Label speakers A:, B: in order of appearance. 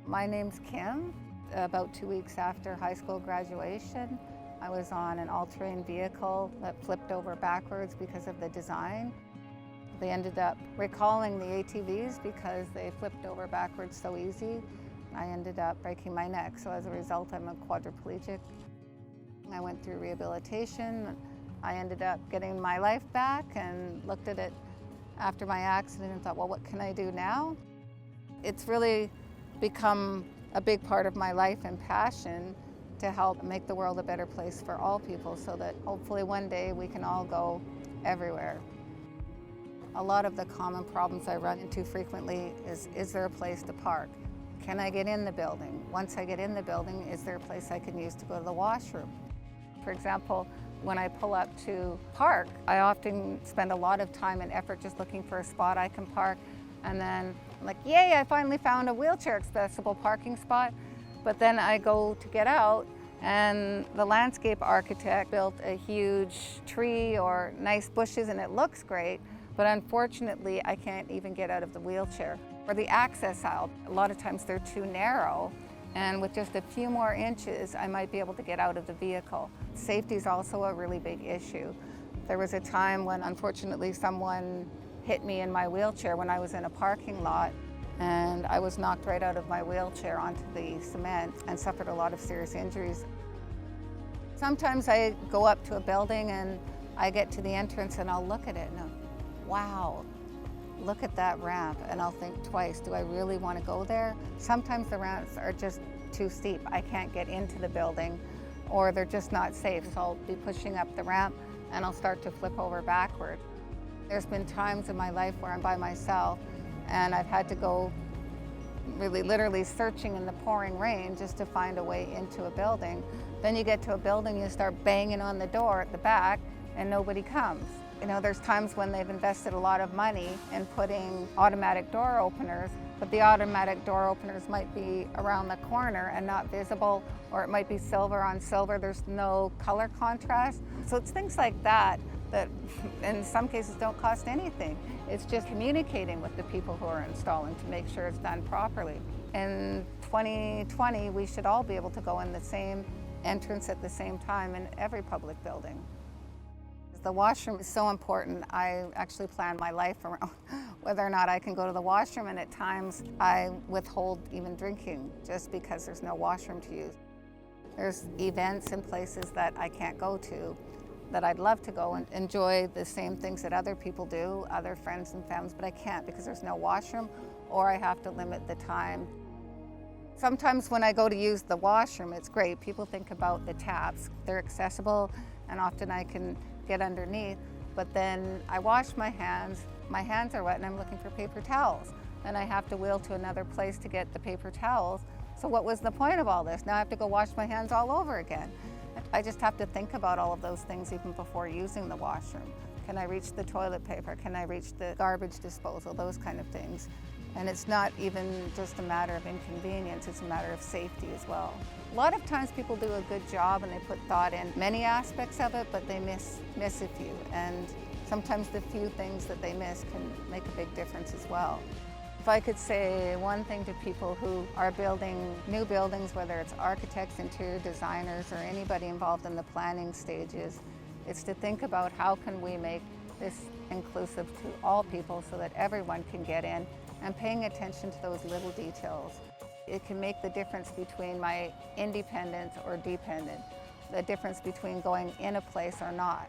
A: My name's Kim. About 2 weeks after high school graduation, I was on an all-terrain vehicle that flipped over backwards because of the design. They ended up recalling the ATVs because they flipped over backwards so easy. I ended up breaking my neck, so as a result, I'm a quadriplegic. I went through rehabilitation. I ended up getting my life back and looked at it after my accident and thought, well, what can I do now? It's really become a big part of my life and passion to help make the world a better place for all people so that hopefully one day we can all go everywhere. A lot of the common problems I run into frequently is there a place to park? Can I get in the building? Once I get in the building, is there a place I can use to go to the washroom? For example, when I pull up to park, I often spend a lot of time and effort just looking for a spot I can park, and then I'm like, yay, I finally found a wheelchair accessible parking spot. But then I go to get out and the landscape architect built a huge tree or nice bushes and it looks great, but unfortunately I can't even get out of the wheelchair. Or the access aisle, a lot of times they're too narrow, and with just a few more inches I might be able to get out of the vehicle. Safety is also a really big issue. There was a time when unfortunately someone hit me in my wheelchair when I was in a parking lot, and I was knocked right out of my wheelchair onto the cement and suffered a lot of serious injuries. Sometimes I go up to a building and I get to the entrance and I'll look at it and wow, look at that ramp, and I'll think twice, do I really want to go there? Sometimes the ramps are just too steep. I can't get into the building, or they're just not safe, so I'll be pushing up the ramp and I'll start to flip over backward. There's been times in my life where I'm by myself and I've had to go really literally searching in the pouring rain just to find a way into a building. Then you get to a building, you start banging on the door at the back and nobody comes. You know, there's times when they've invested a lot of money in putting automatic door openers, but the automatic door openers might be around the corner and not visible, or it might be silver on silver. There's no color contrast. So it's things like that that in some cases don't cost anything. It's just communicating with the people who are installing to make sure it's done properly. In 2020, we should all be able to go in the same entrance at the same time in every public building. The washroom is so important. I actually plan my life around whether or not I can go to the washroom, and at times I withhold even drinking just because there's no washroom to use. There's events and places that I can't go to that I'd love to go and enjoy the same things that other people do, other friends and families, but I can't because there's no washroom, or I have to limit the time. Sometimes when I go to use the washroom, it's great. People think about the taps. They're accessible, and often I can get underneath, but then I wash my hands are wet and I'm looking for paper towels. Then I have to wheel to another place to get the paper towels. So what was the point of all this? Now I have to go wash my hands all over again. I just have to think about all of those things even before using the washroom. Can I reach the toilet paper? Can I reach the garbage disposal? Those kind of things. And it's not even just a matter of inconvenience, it's a matter of safety as well. A lot of times people do a good job and they put thought in many aspects of it, but they miss a few. And sometimes the few things that they miss can make a big difference as well. If I could say one thing to people who are building new buildings, whether it's architects, interior designers, or anybody involved in the planning stages, it's to think about how can we make this inclusive to all people so that everyone can get in, and paying attention to those little details. It can make the difference between my independent or dependent, the difference between going in a place or not.